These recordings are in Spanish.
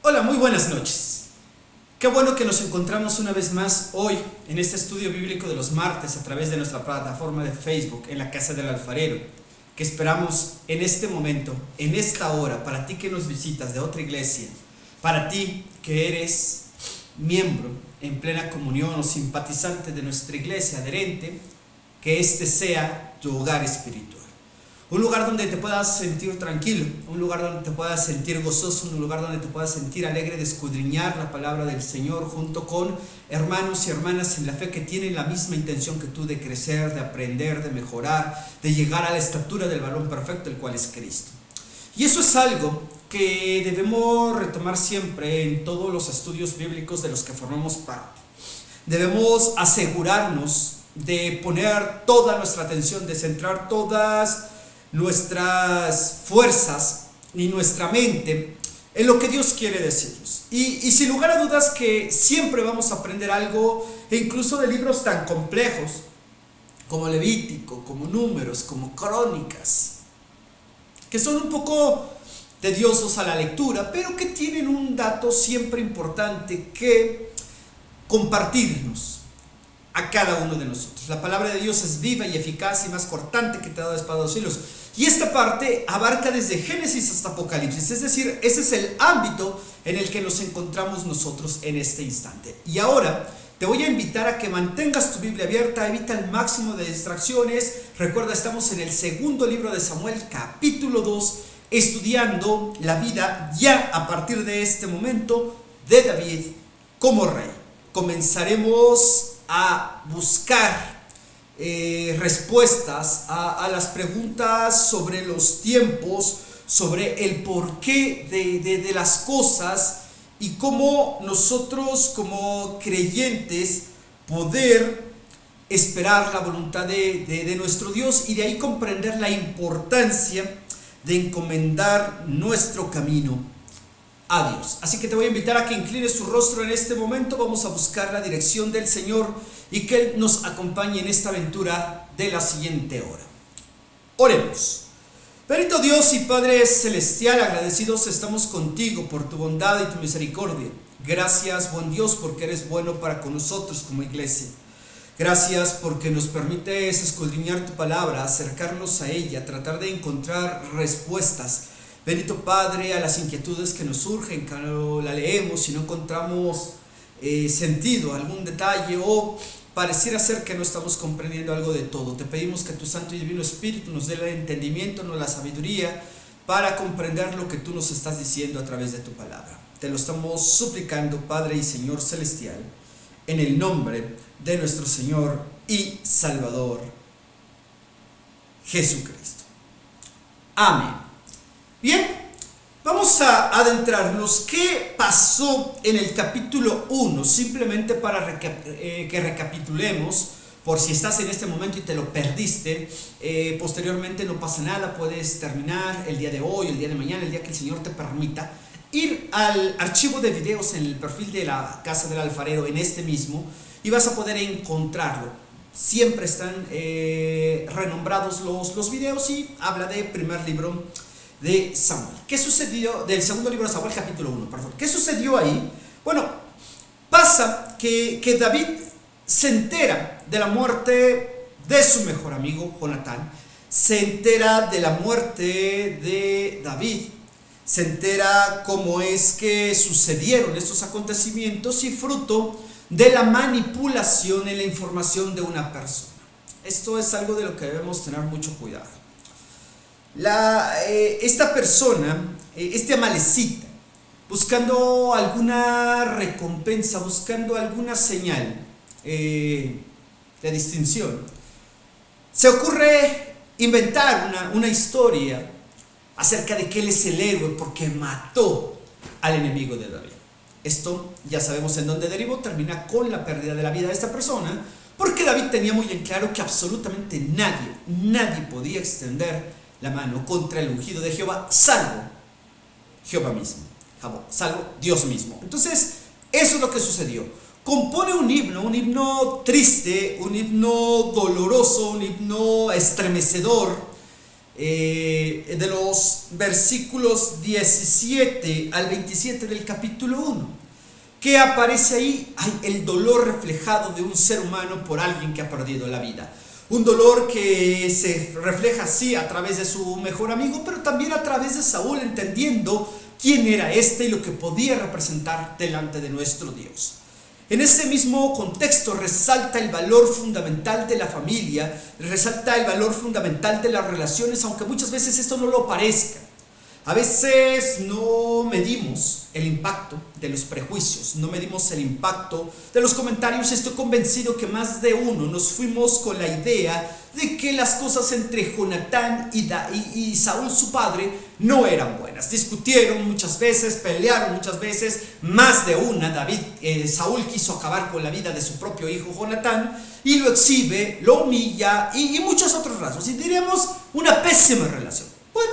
Hola, muy buenas noches. Qué bueno que nos encontramos una vez más hoy en este estudio bíblico de los martes a través de nuestra plataforma de Facebook en la Casa del Alfarero, que esperamos en este momento, en esta hora, para ti que nos visitas de otra iglesia, para ti que eres miembro en plena comunión o simpatizante de nuestra iglesia, adherente, que este sea tu hogar espiritual. Un lugar donde te puedas sentir tranquilo, un lugar donde te puedas sentir gozoso, un lugar donde te puedas sentir alegre de escudriñar la palabra del Señor junto con hermanos y hermanas en la fe que tienen la misma intención que tú de crecer, de aprender, de mejorar, de llegar a la estatura del varón perfecto, el cual es Cristo. Y eso es algo que debemos retomar siempre en todos los estudios bíblicos de los que formamos parte. Debemos asegurarnos de poner toda nuestra atención, de centrar todas nuestras fuerzas y nuestra mente en lo que Dios quiere decirnos. Y sin lugar a dudas que siempre vamos a aprender algo, e incluso de libros tan complejos como Levítico, como Números, como Crónicas, que son un poco tediosos a la lectura, pero que tienen un dato siempre importante que compartirnos a cada uno de nosotros. La palabra de Dios es viva y eficaz y más cortante que toda espada de dos filos. Y esta parte abarca desde Génesis hasta Apocalipsis, es decir, ese es el ámbito en el que nos encontramos nosotros en este instante. Y ahora te voy a invitar a que mantengas tu Biblia abierta, evita el máximo de distracciones. Recuerda, estamos en el segundo libro de Samuel, capítulo 2, estudiando la vida ya a partir de este momento de David como rey. Comenzaremos a buscar respuestas a las preguntas sobre los tiempos, sobre el porqué de las cosas y cómo nosotros como creyentes poder esperar la voluntad de nuestro Dios y de ahí comprender la importancia de encomendar nuestro camino a Dios. Así que te voy a invitar a que inclines tu rostro en este momento. Vamos a buscar la dirección del Señor y que Él nos acompañe en esta aventura de la siguiente hora. Oremos. Bendito Dios y Padre Celestial, agradecidos estamos contigo por tu bondad y tu misericordia. Gracias, buen Dios, porque eres bueno para con nosotros como iglesia. Gracias porque nos permites escudriñar tu palabra, acercarnos a ella, tratar de encontrar respuestas. Bendito Padre, a las inquietudes que nos surgen cuando la leemos y no encontramos sentido, algún detalle o pareciera ser que no estamos comprendiendo algo de todo. Te pedimos que tu Santo y Divino Espíritu nos dé el entendimiento, nos la sabiduría para comprender lo que tú nos estás diciendo a través de tu palabra. Te lo estamos suplicando, Padre y Señor Celestial, en el nombre de nuestro Señor y Salvador Jesucristo. Amén. Bien, vamos a adentrarnos. ¿Qué pasó en el capítulo 1? Simplemente para que recapitulemos, por si estás en este momento y te lo perdiste, posteriormente no pasa nada, puedes terminar el día de hoy, el día de mañana, el día que el Señor te permita, ir al archivo de videos en el perfil de la Casa del Alfarero, en este mismo, y vas a poder encontrarlo. Siempre están renombrados los videos y habla de primer libro de Samuel. ¿Qué sucedió? Del segundo libro de Samuel, capítulo 1, perdón. ¿Qué sucedió ahí? Bueno, pasa que David se entera de la muerte de su mejor amigo, Jonatán. Se entera de la muerte de David. Se entera cómo es que sucedieron estos acontecimientos y fruto de la manipulación en la información de una persona. Esto es algo de lo que debemos tener mucho cuidado. Esta persona, este amalecita, buscando alguna recompensa, buscando alguna señal de distinción, se ocurre inventar una historia acerca de que él es el héroe porque mató al enemigo de David. Esto ya sabemos en dónde derivó, termina con la pérdida de la vida de esta persona, porque David tenía muy en claro que absolutamente nadie podía extender la mano contra el ungido de Jehová, salvo Jehová mismo, salvo Dios mismo. Entonces, eso es lo que sucedió. Compone un himno triste, un himno doloroso, un himno estremecedor, de los versículos 17 al 27 del capítulo 1. ¿Qué aparece ahí? Hay el dolor reflejado de un ser humano por alguien que ha perdido la vida. Un dolor que se refleja así a través de su mejor amigo, pero también a través de Saúl, entendiendo quién era este y lo que podía representar delante de nuestro Dios. En ese mismo contexto resalta el valor fundamental de la familia, resalta el valor fundamental de las relaciones, aunque muchas veces esto no lo parezca. A veces no medimos el impacto de los prejuicios, no medimos el impacto de los comentarios. Estoy convencido que más de uno nos fuimos con la idea de que las cosas entre Jonatán y Saúl, su padre, no eran buenas. Discutieron muchas veces, pelearon muchas veces, más de una. Saúl quiso acabar con la vida de su propio hijo Jonatán y lo exhibe, lo humilla y muchos otros rasgos. Y diríamos una pésima relación. Bueno,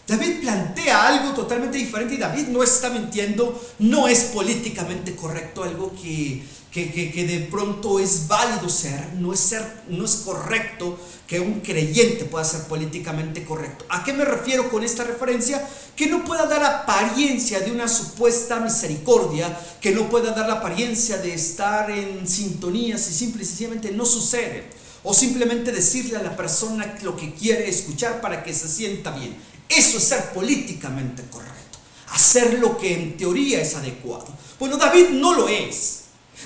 David plantea algo totalmente diferente y David no está mintiendo, no es políticamente correcto, algo que de pronto es válido ser, no es correcto que un creyente pueda ser políticamente correcto. ¿A qué me refiero con esta referencia? Que no pueda dar apariencia de una supuesta misericordia, que no pueda dar la apariencia de estar en sintonía si simple y sencillamente no sucede, o simplemente decirle a la persona lo que quiere escuchar para que se sienta bien. Eso es ser políticamente correcto, hacer lo que en teoría es adecuado. Bueno, David no lo es.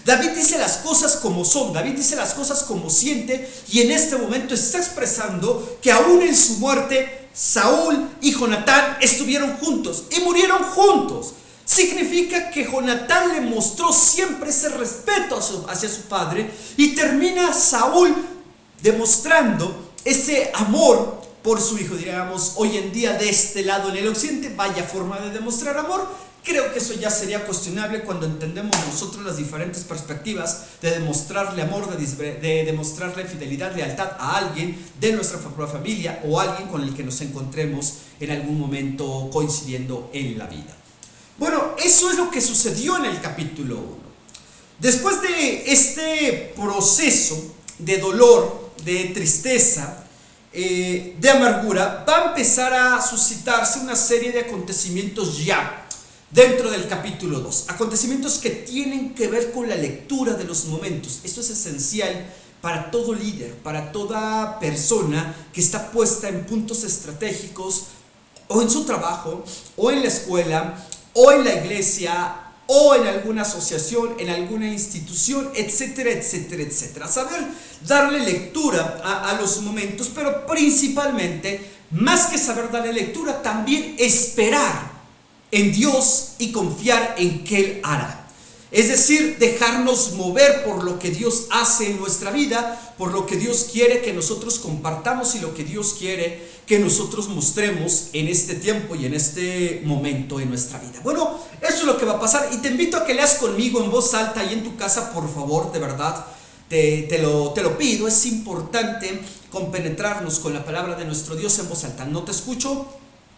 David dice las cosas como son, David dice las cosas como siente, y en este momento está expresando que aún en su muerte Saúl y Jonatán estuvieron juntos y murieron juntos. Significa que Jonatán le mostró siempre ese respeto hacia su padre, y termina Saúl demostrando ese amor por su hijo. Diríamos hoy en día, de este lado en el occidente, vaya forma de demostrar amor. Creo que eso ya sería cuestionable cuando entendemos nosotros las diferentes perspectivas de demostrarle amor, de demostrarle fidelidad, lealtad a alguien de nuestra familia o alguien con el que nos encontremos en algún momento coincidiendo en la vida. Bueno, eso es lo que sucedió en el capítulo 1. Después de este proceso de dolor, de tristeza, de amargura, va a empezar a suscitarse una serie de acontecimientos ya dentro del capítulo 2. Acontecimientos que tienen que ver con la lectura de los momentos. Esto es esencial para todo líder, para toda persona que está puesta en puntos estratégicos, o en su trabajo, o en la escuela, o en la iglesia, o en alguna asociación, en alguna institución, etcétera, etcétera, etcétera. Saber darle lectura a los momentos, pero principalmente, más que saber darle lectura, también esperar en Dios y confiar en que Él hará. Es decir, dejarnos mover por lo que Dios hace en nuestra vida, por lo que Dios quiere que nosotros compartamos y lo que Dios quiere que nosotros mostremos en este tiempo y en este momento en nuestra vida. Bueno, eso es lo que va a pasar, y te invito a que leas conmigo en voz alta y en tu casa, por favor, de verdad, te lo pido. Es importante compenetrarnos con la palabra de nuestro Dios en voz alta. No te escucho,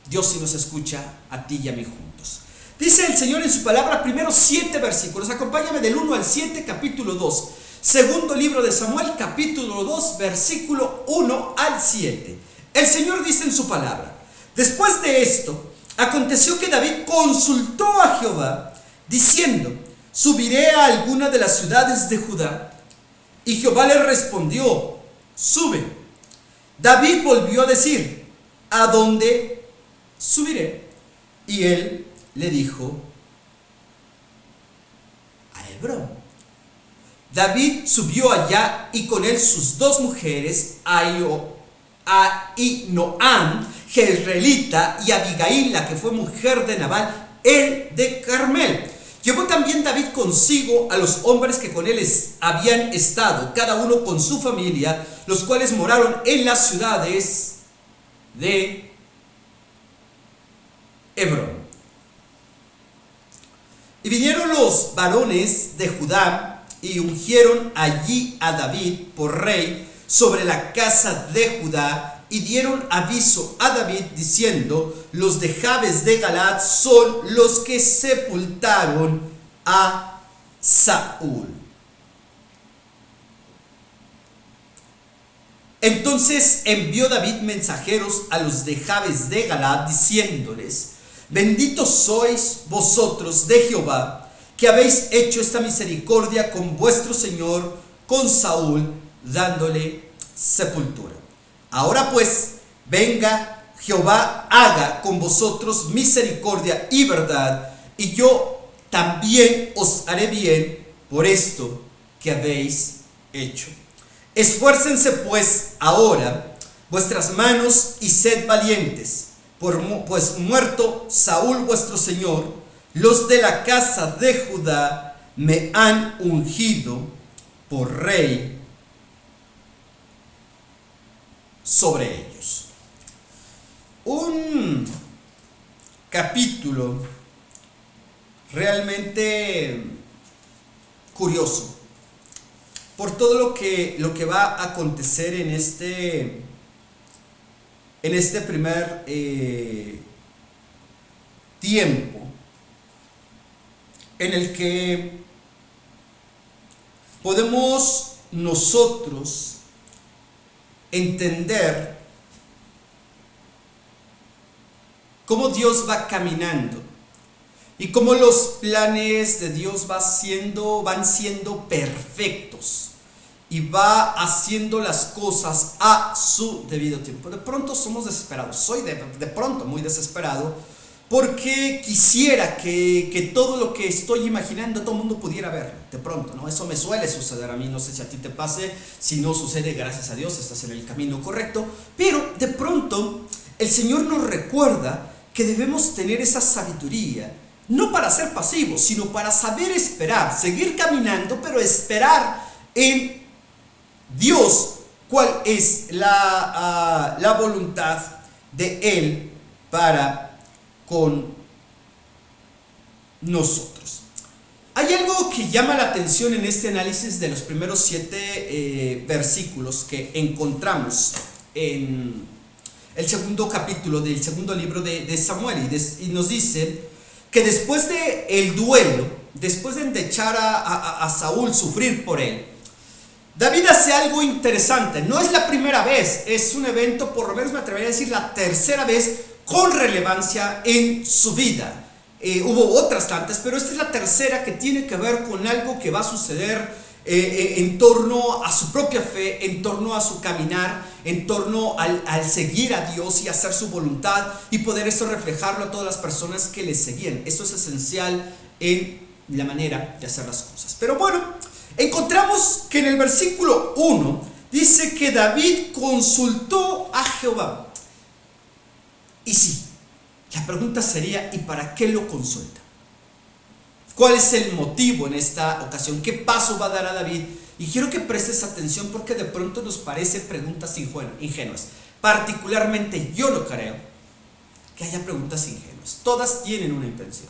Dios sí nos escucha a ti y a mí juntos. Dice el Señor en su palabra, primero 7 versículos, acompáñame del 1 al 7, capítulo 2. Segundo libro de Samuel, capítulo 2, versículo 1 al 7. El Señor dice en su palabra: después de esto, aconteció que David consultó a Jehová, diciendo: ¿subiré a alguna de las ciudades de Judá? Y Jehová le respondió: sube. David volvió a decir: ¿a dónde subiré? Y él le dijo: a Hebrón. David subió allá, y con él sus 2 mujeres, Ahinoam, jezreelita, y Abigail, la que fue mujer de Nabal, el de Carmel. Llevó también David consigo a los hombres que con él habían estado, cada uno con su familia, los cuales moraron en las ciudades de Hebrón. Y vinieron los varones de Judá y ungieron allí a David por rey sobre la casa de Judá, y dieron aviso a David diciendo: los de Jabes de Galaad son los que sepultaron a Saúl. Entonces envió David mensajeros a los de Jabes de Galaad, diciéndoles: benditos sois vosotros de Jehová, que habéis hecho esta misericordia con vuestro señor, con Saúl, dándole sepultura. Ahora pues, venga, Jehová haga con vosotros misericordia y verdad, y yo también os haré bien por esto que habéis hecho. Esfuércense pues ahora vuestras manos y sed valientes, pues muerto Saúl vuestro señor, los de la casa de Judá me han ungido por rey sobre ellos. Un capítulo realmente curioso por todo lo que va a acontecer en este primer tiempo, en el que podemos nosotros entender cómo Dios va caminando y cómo los planes de Dios van siendo perfectos y va haciendo las cosas a su debido tiempo. De pronto somos desesperados. Soy de pronto muy desesperado, porque quisiera que todo lo que estoy imaginando todo el mundo pudiera verlo. De pronto, ¿no? Eso me suele suceder a mí. No sé si a ti te pase. Si no sucede, gracias a Dios, estás en el camino correcto. Pero de pronto el Señor nos recuerda que debemos tener esa sabiduría, no para ser pasivos, sino para saber esperar, seguir caminando, pero esperar en Dios cuál es la voluntad de Él para con nosotros. Hay algo que llama la atención en este análisis de los primeros 7 versículos que encontramos en el segundo capítulo del segundo libro de Samuel, y nos dice que después del duelo, después de echar a Saúl, sufrir por él, David hace algo interesante. No es la primera vez, es un evento, por lo menos me atrevería a decir la tercera vez con relevancia en su vida. Hubo otras tantas, pero esta es la tercera que tiene que ver con algo que va a suceder en torno a su propia fe, en torno a su caminar, en torno al seguir a Dios y hacer su voluntad y poder eso reflejarlo a todas las personas que le seguían. Eso es esencial en la manera de hacer las cosas. Pero bueno, encontramos que en el versículo 1 dice que David consultó a Jehová. Y sí, la pregunta sería: ¿y para qué lo consulta? ¿Cuál es el motivo en esta ocasión? ¿Qué paso va a dar a David? Y quiero que prestes atención, porque de pronto nos parece preguntas ingenuas. Particularmente yo no creo que haya preguntas ingenuas. Todas tienen una intención.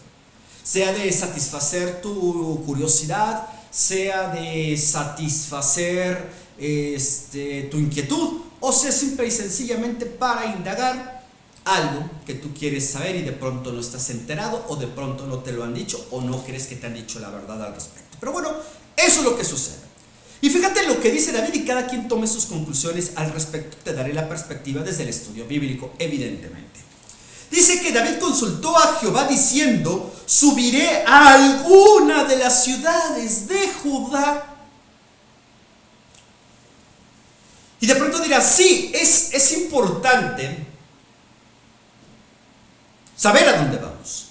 Sea de satisfacer tu curiosidad, sea de satisfacer tu inquietud, o sea simple y sencillamente para indagar algo que tú quieres saber y de pronto no estás enterado, o de pronto no te lo han dicho, o no crees que te han dicho la verdad al respecto. Pero bueno, eso es lo que sucede. Y fíjate lo que dice David, y cada quien tome sus conclusiones al respecto. Te daré la perspectiva desde el estudio bíblico, evidentemente. Dice que David consultó a Jehová diciendo: subiré a alguna de las ciudades de Judá. Y de pronto dirás: sí, es importante saber a dónde vamos.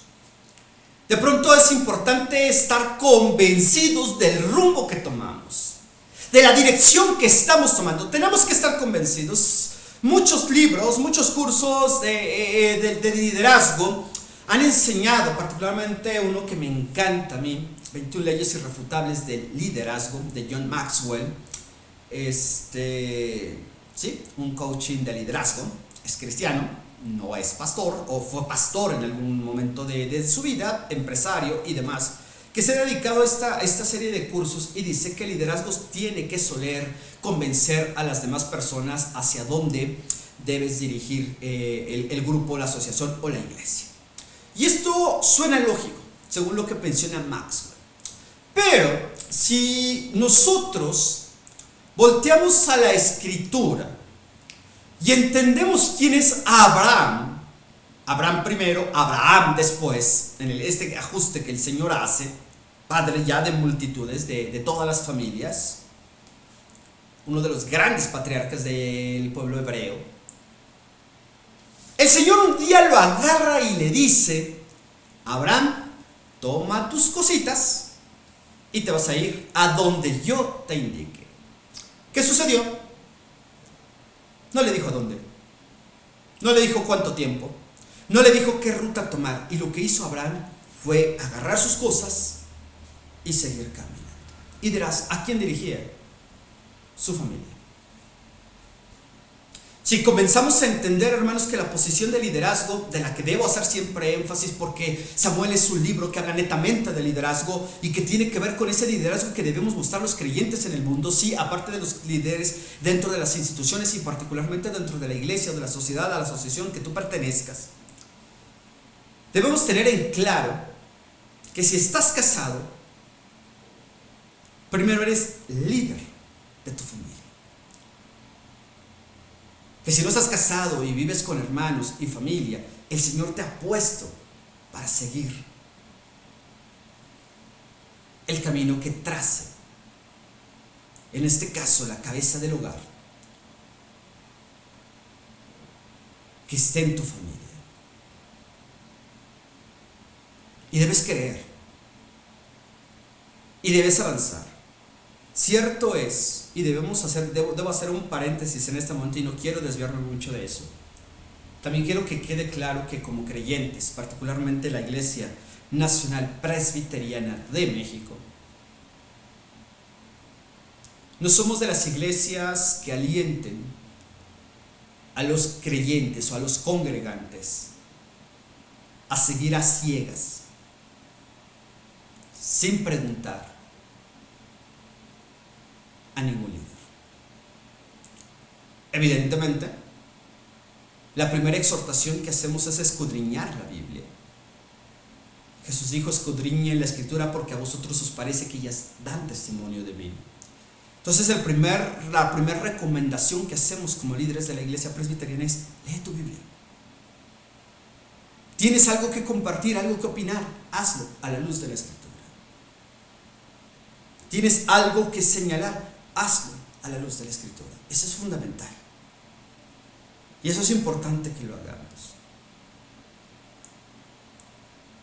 De pronto es importante estar convencidos del rumbo que tomamos, de la dirección que estamos tomando. Tenemos que estar convencidos. Muchos libros, muchos cursos de liderazgo han enseñado, particularmente uno que me encanta a mí, 21 leyes irrefutables del liderazgo, de John Maxwell. Sí, un coaching de liderazgo. Es cristiano, no es pastor, o fue pastor en algún momento de su vida, empresario y demás, que se ha dedicado a esta serie de cursos, y dice que el liderazgo tiene que soler convencer a las demás personas hacia dónde debes dirigir el grupo, la asociación o la iglesia. Y esto suena lógico, según lo que menciona Maxwell. Pero si nosotros volteamos a la escritura y entendemos quién es Abraham, Abraham primero, Abraham después, en este ajuste que el Señor hace, padre ya de multitudes, de todas las familias, uno de los grandes patriarcas del pueblo hebreo, el Señor un día lo agarra y le dice: Abraham, toma tus cositas y te vas a ir a donde yo te indique. ¿Qué sucedió? No le dijo a dónde, no le dijo cuánto tiempo, no le dijo qué ruta tomar. Y lo que hizo Abraham fue agarrar sus cosas y seguir caminando. Y dirás, ¿a quién dirigía? Su familia. Si comenzamos a entender, hermanos, que la posición de liderazgo, de la que debo hacer siempre énfasis, porque Samuel es un libro que habla netamente de liderazgo y que tiene que ver con ese liderazgo que debemos mostrar los creyentes en el mundo, sí, aparte de los líderes dentro de las instituciones y particularmente dentro de la iglesia o de la sociedad, a la asociación que tú pertenezcas. Debemos tener en claro que si estás casado, primero eres líder de tu familia. Que si no estás casado y vives con hermanos y familia, el Señor te ha puesto para seguir el camino que trace, en este caso, la cabeza del hogar, que esté en tu familia. Y debes creer, y debes avanzar. Cierto es, y debo hacer un paréntesis en este momento, y no quiero desviarme mucho de eso. También quiero que quede claro que como creyentes, particularmente la Iglesia Nacional Presbiteriana de México, no somos de las iglesias que alienten a los creyentes o a los congregantes a seguir a ciegas, sin preguntar a ningún líder. Evidentemente, la primera exhortación que hacemos es escudriñar la Biblia. Jesús dijo: escudriñen la Escritura porque a vosotros os parece que ellas dan testimonio de mí. Entonces la primera recomendación que hacemos como líderes de la iglesia presbiteriana es: lee tu Biblia. ¿Tienes algo que compartir, algo que opinar? Hazlo a la luz de la Escritura. ¿Tienes algo que señalar? Hazlo a la luz de la Escritura. Eso es fundamental. Y eso es importante que lo hagamos.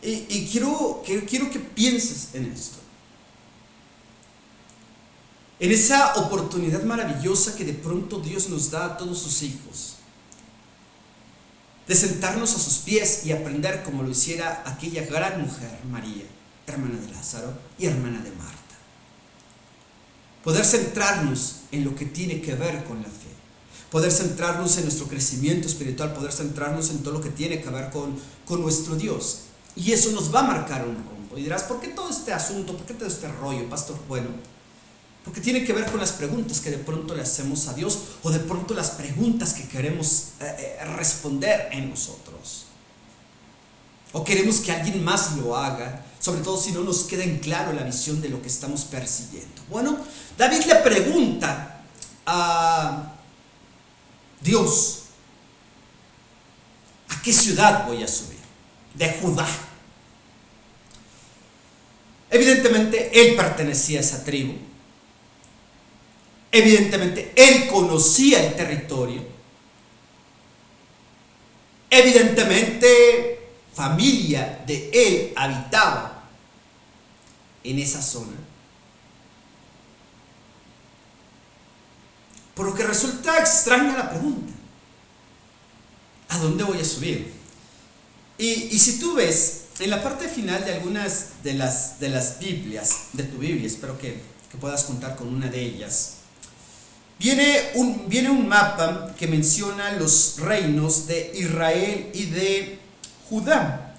Y quiero que pienses en esto. En esa oportunidad maravillosa que de pronto Dios nos da a todos sus hijos, de sentarnos a sus pies y aprender como lo hiciera aquella gran mujer, María, hermana de Lázaro y hermana de Marta. Poder centrarnos en lo que tiene que ver con la fe, poder centrarnos en nuestro crecimiento espiritual, poder centrarnos en todo lo que tiene que ver con nuestro Dios. Y eso nos va a marcar un rumbo. Y dirás, ¿por qué todo este asunto? ¿Por qué todo este rollo, pastor? Bueno, porque tiene que ver con las preguntas que de pronto le hacemos a Dios, o de pronto las preguntas que queremos responder en nosotros, o queremos que alguien más lo haga, sobre todo si no nos queda en claro la visión de lo que estamos persiguiendo. Bueno, David le pregunta a Dios: ¿a qué ciudad voy a subir? De Judá. Evidentemente él pertenecía a esa tribu. Evidentemente él conocía el territorio. Evidentemente familia de él habitaba en esa zona. Por lo que resulta extraña la pregunta: ¿a dónde voy a subir? Y si tú ves en la parte final de algunas de las Biblias, de tu Biblia, espero que puedas contar con una de ellas, viene un mapa que menciona los reinos de Israel y de Judá.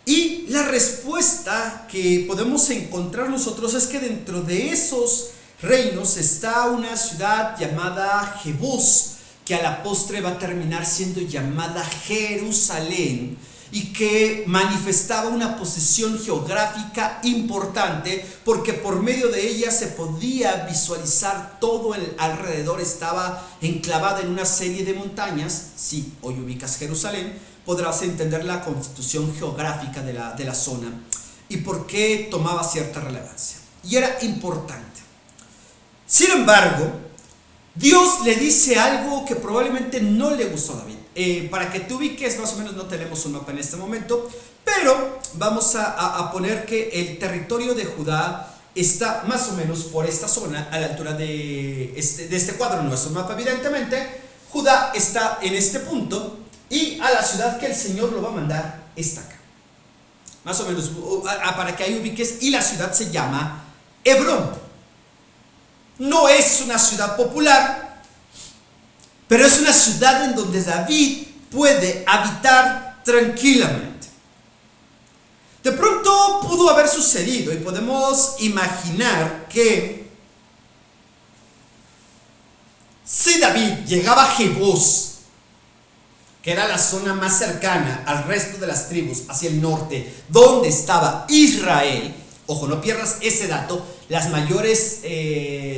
Y la respuesta que podemos encontrar nosotros es que dentro de esos reinos está una ciudad llamada Jebús, que a la postre va a terminar siendo llamada Jerusalén, y que manifestaba una posición geográfica importante, porque por medio de ella se podía visualizar todo el alrededor. Estaba enclavada en una serie de montañas. Si hoy ubicas Jerusalén, podrás entender la constitución geográfica de la zona y por qué tomaba cierta relevancia. Y era importante. Sin embargo, Dios le dice algo que probablemente no le gustó a David. Para que te ubiques, más o menos, no tenemos un mapa en este momento, pero vamos a poner que el territorio de Judá está más o menos por esta zona, a la altura de este cuadro. No es un mapa, evidentemente. Judá está en este punto y a la ciudad que el Señor lo va a mandar está acá. Más o menos, para que ahí ubiques. Y la ciudad se llama Hebrón. No es una ciudad popular, pero es una ciudad en donde David puede habitar tranquilamente. De pronto pudo haber sucedido, y podemos imaginar que si David llegaba a Jebús, que era la zona más cercana al resto de las tribus hacia el norte, donde estaba Israel, ojo, no pierdas ese dato, las mayores,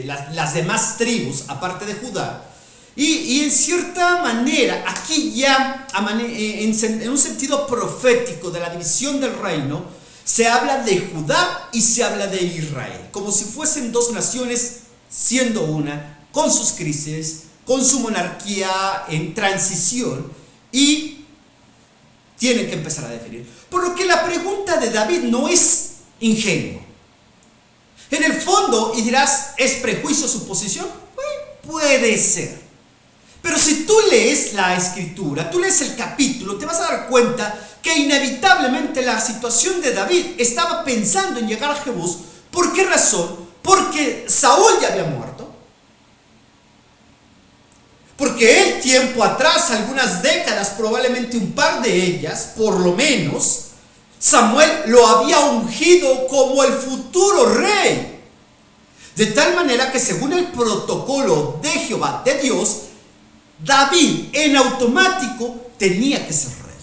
las demás tribus, aparte de Judá. Y en cierta manera, aquí ya, en un sentido profético de la división del reino, se habla de Judá y se habla de Israel, como si fuesen dos naciones siendo una, con sus crisis, con su monarquía en transición, y tienen que empezar a definir. Por lo que la pregunta de David no es ingenua. En el fondo, y dirás, ¿es prejuicio su posición? Puede ser. Pero si tú lees la escritura, tú lees el capítulo, te vas a dar cuenta que inevitablemente la situación de David estaba pensando en llegar a Jebús. ¿Por qué razón? Porque Saúl ya había muerto. Porque él tiempo atrás, algunas décadas, probablemente un par de ellas, por lo menos, Samuel lo había ungido como el futuro rey. De tal manera que según el protocolo de Jehová, de Dios, David en automático tenía que ser rey.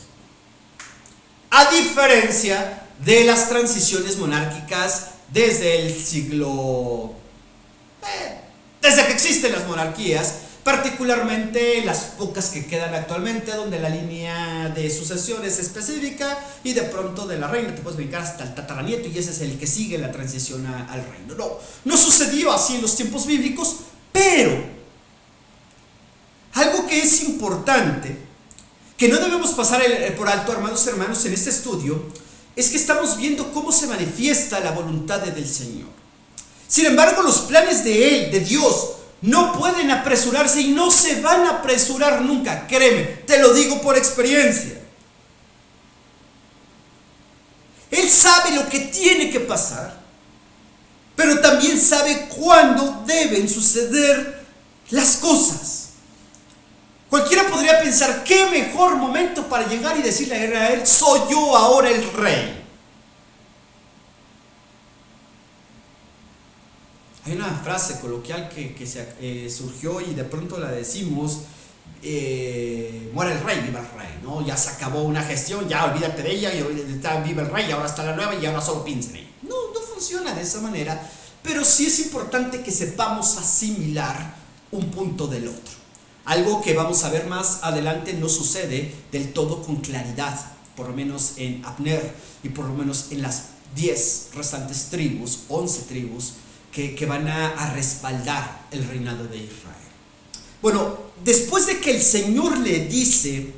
A diferencia de las transiciones monárquicas desde el siglo... desde que existen las monarquías, particularmente las pocas que quedan actualmente, donde la línea de sucesión es específica y de pronto de la reina te puedes brincar hasta el tataranieto y ese es el que sigue la transición al reino. No sucedió así en los tiempos bíblicos, pero algo que es importante, que no debemos pasar por alto, hermanos, en este estudio, es que estamos viendo cómo se manifiesta la voluntad del Señor. Sin embargo, los planes de Él, de Dios, no pueden apresurarse y no se van a apresurar nunca. Créeme, te lo digo por experiencia. Él sabe lo que tiene que pasar, pero también sabe cuándo deben suceder las cosas. Cualquiera podría pensar, qué mejor momento para llegar y decirle a Israel, soy yo ahora el rey. Hay una frase coloquial que surgió y de pronto la decimos, muere el rey, viva el rey, ¿no? Ya se acabó una gestión, ya olvídate de ella, y está viva el rey, y ahora está la nueva y ahora solo piensa en ella. No funciona de esa manera, pero sí es importante que sepamos asimilar un punto del otro. Algo que vamos a ver más adelante no sucede del todo con claridad, por lo menos en Abner y por lo menos en las 10 restantes tribus, 11 tribus, que van a respaldar el reinado de Israel. Bueno, después de que el Señor le dice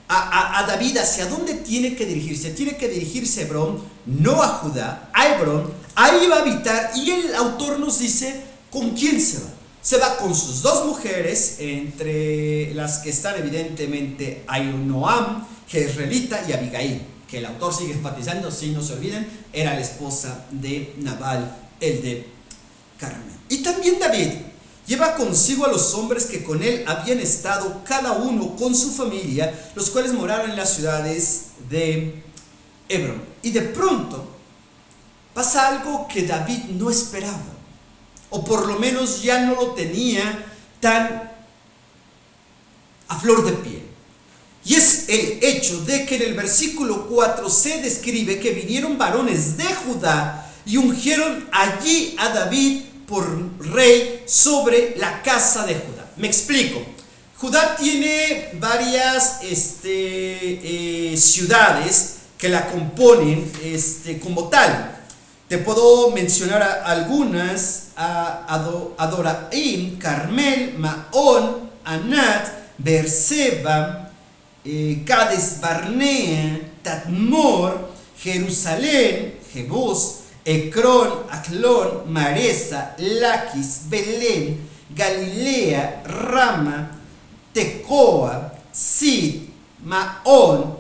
a David hacia dónde tiene que dirigirse a Hebrón, no a Judá, a Hebrón, ahí va a habitar, y el autor nos dice con quién se va. Se va con sus dos mujeres, entre las que están evidentemente Ahinoam, Jezreelita, y Abigail, que el autor sigue enfatizando, si no se olviden, era la esposa de Nabal, el de Carmel. Y también David lleva consigo a los hombres que con él habían estado, cada uno con su familia, los cuales moraron en las ciudades de Hebrón. Y de pronto pasa algo que David no esperaba, o por lo menos ya no lo tenía tan a flor de piel. Y es el hecho de que en el versículo 4 se describe que vinieron varones de Judá y ungieron allí a David por rey sobre la casa de Judá. Me explico. Judá tiene varias ciudades que la componen como tal. Te puedo mencionar algunas: Adoraim, Carmel, Maón, Anat, Beerseba, Cades Barnea, Tadmor, Jerusalén, Jebús, Ecrón, Atlón, Maresa, Laquis, Belén, Galilea, Rama, Tecoa, Sid, Maón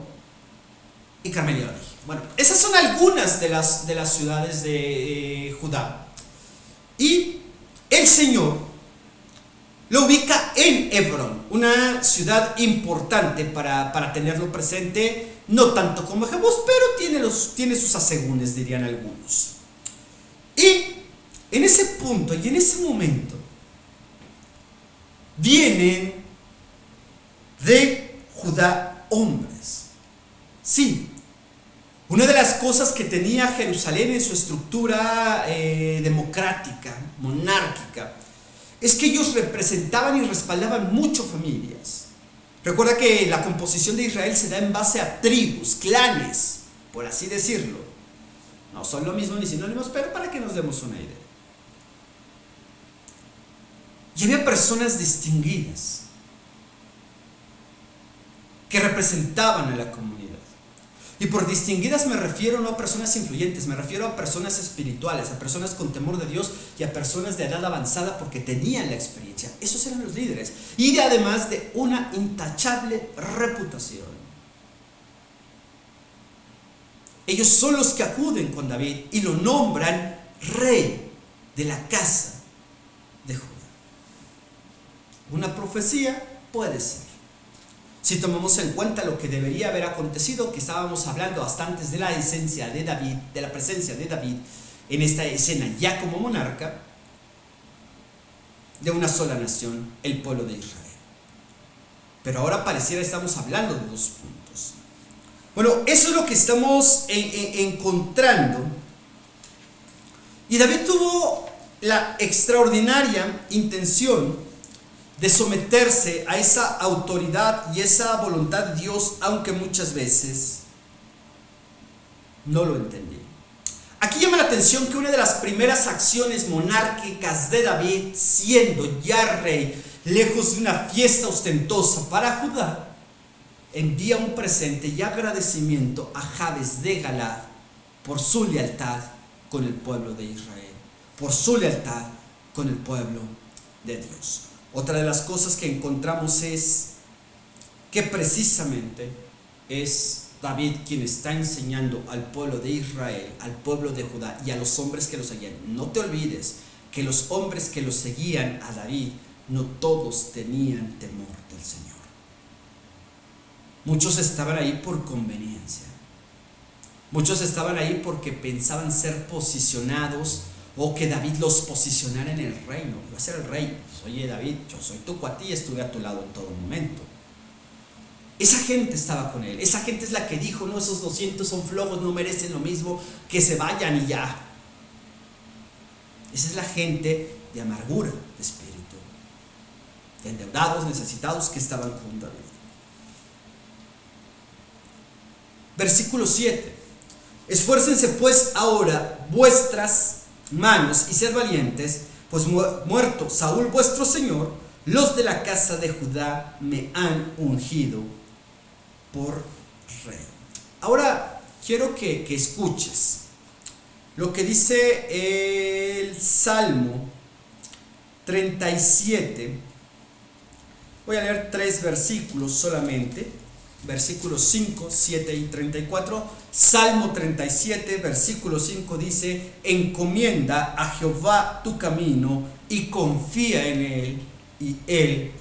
y Carmel. Bueno, esas son algunas de las ciudades de Judá. Y el Señor lo ubica en Hebrón, una ciudad importante para tenerlo presente, no tanto como Jebús, pero tiene sus asegúnes, dirían algunos. Y en ese punto y en ese momento vienen de Judá hombres. Sí, una de las cosas que tenía Jerusalén en su estructura democrática, monárquica, es que ellos representaban y respaldaban mucho familias. Recuerda que la composición de Israel se da en base a tribus, clanes, por así decirlo. No son lo mismo ni sinónimos, pero para que nos demos una idea. Y había personas distinguidas que representaban a la comunidad. Y por distinguidas me refiero no a personas influyentes, me refiero a personas espirituales, a personas con temor de Dios y a personas de edad avanzada porque tenían la experiencia. Esos eran los líderes. Y además de una intachable reputación. Ellos son los que acuden con David y lo nombran rey de la casa de Judá. Una profecía puede ser. Si tomamos en cuenta lo que debería haber acontecido, que estábamos hablando hasta antes de la esencia de David, de la presencia de David en esta escena ya como monarca de una sola nación, el pueblo de Israel. Pero ahora pareciera estamos hablando de dos puntos. Bueno, eso es lo que estamos encontrando. Y David tuvo la extraordinaria intención de someterse a esa autoridad y esa voluntad de Dios, aunque muchas veces no lo entendía. Aquí llama la atención que una de las primeras acciones monárquicas de David, siendo ya rey, lejos de una fiesta ostentosa para Judá, envía un presente y agradecimiento a Jabes de Galaad por su lealtad con el pueblo de Israel, por su lealtad con el pueblo de Dios. Otra de las cosas que encontramos es que precisamente es David quien está enseñando al pueblo de Israel, al pueblo de Judá y a los hombres que lo seguían. No te olvides que los hombres que lo seguían a David, no todos tenían temor del Señor. Muchos estaban ahí por conveniencia. Muchos estaban ahí porque pensaban ser posicionados o que David los posicionara en el reino. Iba a ser el rey. Pues, oye David, yo soy tu cuate y estuve a tu lado en todo momento. Esa gente estaba con él. Esa gente es la que dijo, no, esos 200 son flojos, no merecen lo mismo, que se vayan y ya. Esa es la gente de amargura de espíritu, de endeudados, necesitados que estaban con David. Versículo 7. Esfuércense pues ahora vuestras manos y sed valientes, pues muerto Saúl vuestro señor, los de la casa de Judá me han ungido por rey. Ahora quiero que escuches lo que dice el Salmo 37. Voy a leer 3 versículos solamente, versículos 5, 7 y 34. Salmo 37, versículo 5 dice: encomienda a Jehová tu camino y confía en él, y él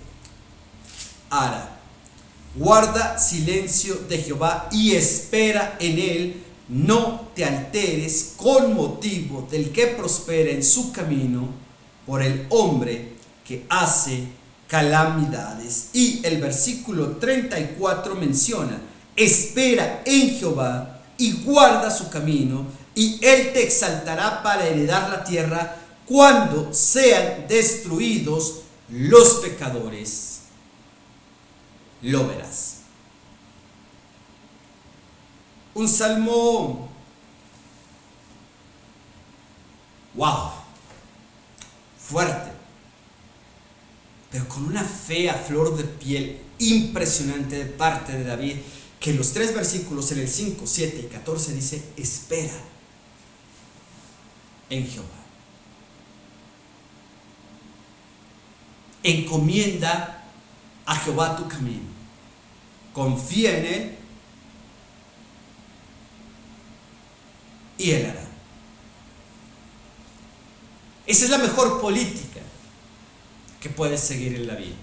hará. Guarda silencio de Jehová y espera en él, no te alteres con motivo del que prospera en su camino, por el hombre que hace calamidades. Y el versículo 34 menciona: espera en Jehová y guarda su camino, y él te exaltará para heredar la tierra cuando sean destruidos los pecadores. Lo verás. Un salmo, wow, fuerte, pero con una fe a flor de piel impresionante de parte de David, que en los 3 versículos, en el 5, 7 y 14 dice: espera en Jehová. Encomienda a Jehová tu camino. Confía en Él y Él hará. Esa es la mejor política que puedes seguir en la vida.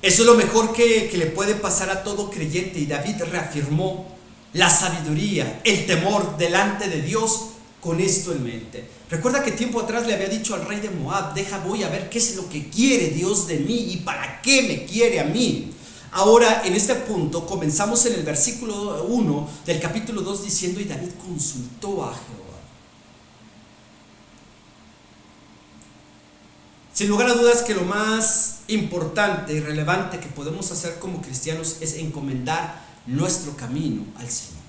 Eso es lo mejor que le puede pasar a todo creyente. Y David reafirmó la sabiduría, el temor delante de Dios con esto en mente. Recuerda que tiempo atrás le había dicho al rey de Moab: voy a ver qué es lo que quiere Dios de mí y para qué me quiere a mí. Ahora, en este punto, comenzamos en el versículo 1 del capítulo 2 diciendo: y David consultó a Jehová. Sin lugar a dudas que lo más importante y relevante que podemos hacer como cristianos es encomendar nuestro camino al Señor.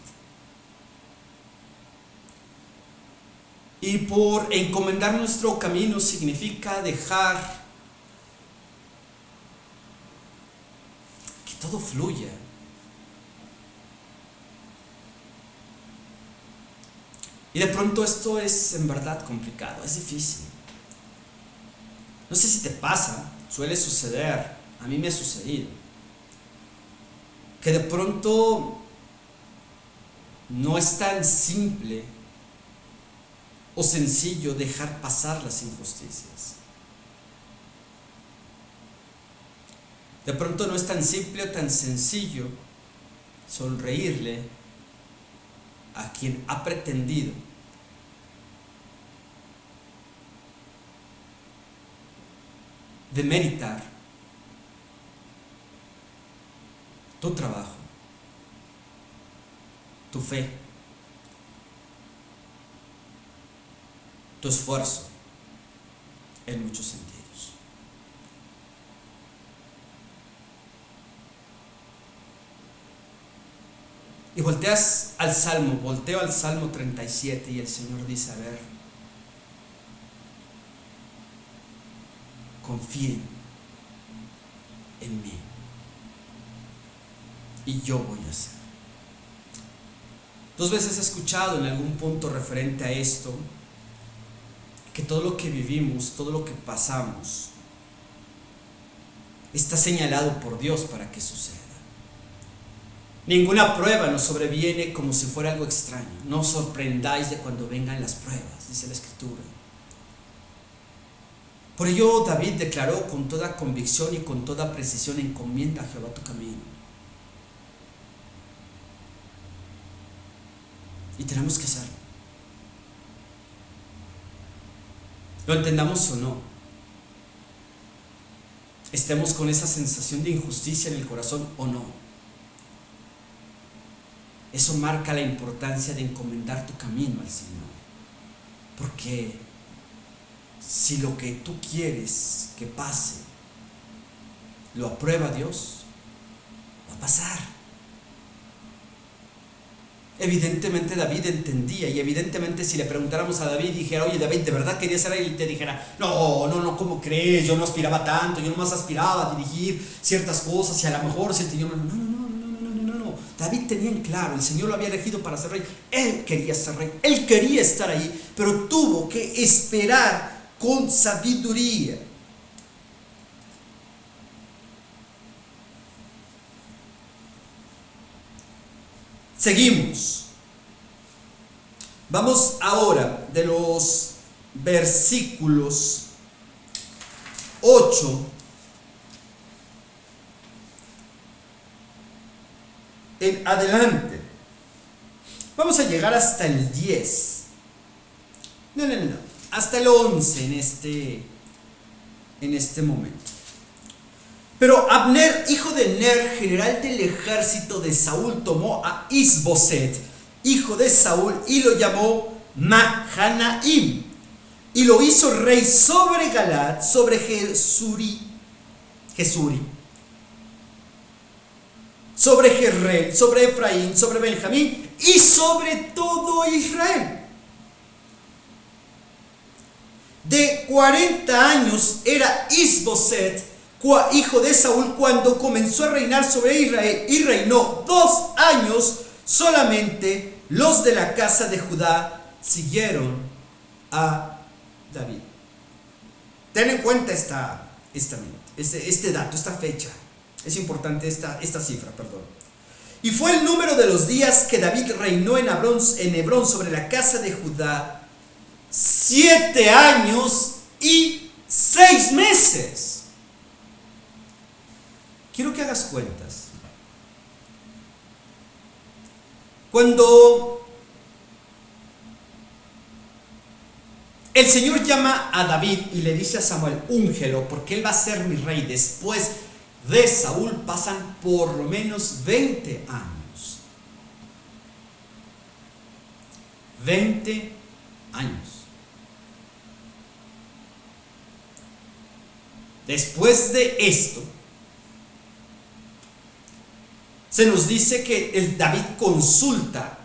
Y por encomendar nuestro camino significa dejar que todo fluya. Y de pronto esto es en verdad complicado, es difícil. No sé si te pasa, suele suceder, a mí me ha sucedido, que de pronto no es tan simple o sencillo dejar pasar las injusticias. De pronto no es tan simple o tan sencillo sonreírle a quien ha pretendido demeritar tu trabajo, tu fe, tu esfuerzo, en muchos sentidos. Y volteo al Salmo 37 y el Señor dice: a ver, confíen en mí y yo voy a hacer. 2 veces he escuchado en algún punto referente a esto que todo lo que vivimos, todo lo que pasamos está señalado por Dios para que suceda. Ninguna prueba nos sobreviene como si fuera algo extraño. No os sorprendáis de cuando vengan las pruebas, dice la Escritura. Por ello David declaró con toda convicción y con toda precisión: encomienda a Jehová tu camino. Y tenemos que hacerlo. Lo entendamos o no, estemos con esa sensación de injusticia en el corazón o no, eso marca la importancia de encomendar tu camino al Señor. Porque si lo que tú quieres que pase lo aprueba Dios, va a pasar. Evidentemente David entendía, y evidentemente si le preguntáramos a David y dijera: oye David, ¿de verdad querías ser rey? Y te dijera: no, ¿cómo crees? Yo no aspiraba tanto, yo nomás aspiraba a dirigir ciertas cosas y a lo mejor si el Señor... No. David tenía en claro, el Señor lo había elegido para ser rey, él quería ser rey, él quería estar ahí, pero tuvo que esperar con sabiduría. Seguimos. Vamos ahora de los versículos 8 en adelante. Vamos a llegar hasta el 10. No. Hasta el 11 en este momento. Pero Abner, hijo de Ner, general del ejército de Saúl, tomó a Isboset, hijo de Saúl, y lo llamó Mahanaim, y lo hizo rey sobre Galaad, sobre Jesuri, sobre Jerreel, sobre Efraín, sobre Benjamín y sobre todo Israel. De 40 años era Isboset, hijo de Saúl, cuando comenzó a reinar sobre Israel, y reinó 2 años solamente. Los de la casa de Judá siguieron a David. Ten en cuenta este dato, esta fecha. Es importante esta cifra, perdón. Y fue el número de los días que David reinó en Hebrón sobre la casa de Judá 7 años y 6 meses. Quiero que hagas cuentas. Cuando el Señor llama a David y le dice a Samuel, úngelo, porque él va a ser mi rey después de Saúl, pasan por lo menos 20 años. 20 años. Después de esto, se nos dice que el David consulta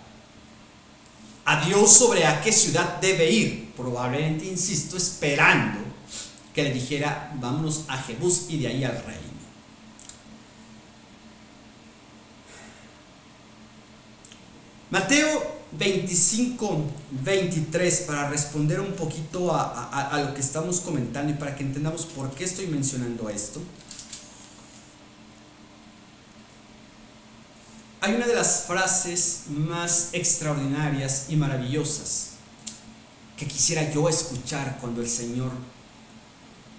a Dios sobre a qué ciudad debe ir, probablemente, insisto, esperando que le dijera, vámonos a Jebús y de ahí al reino. Mateo 25, 23, para responder un poquito a lo que estamos comentando y para que entendamos por qué estoy mencionando esto. Hay una de las frases más extraordinarias y maravillosas que quisiera yo escuchar cuando el Señor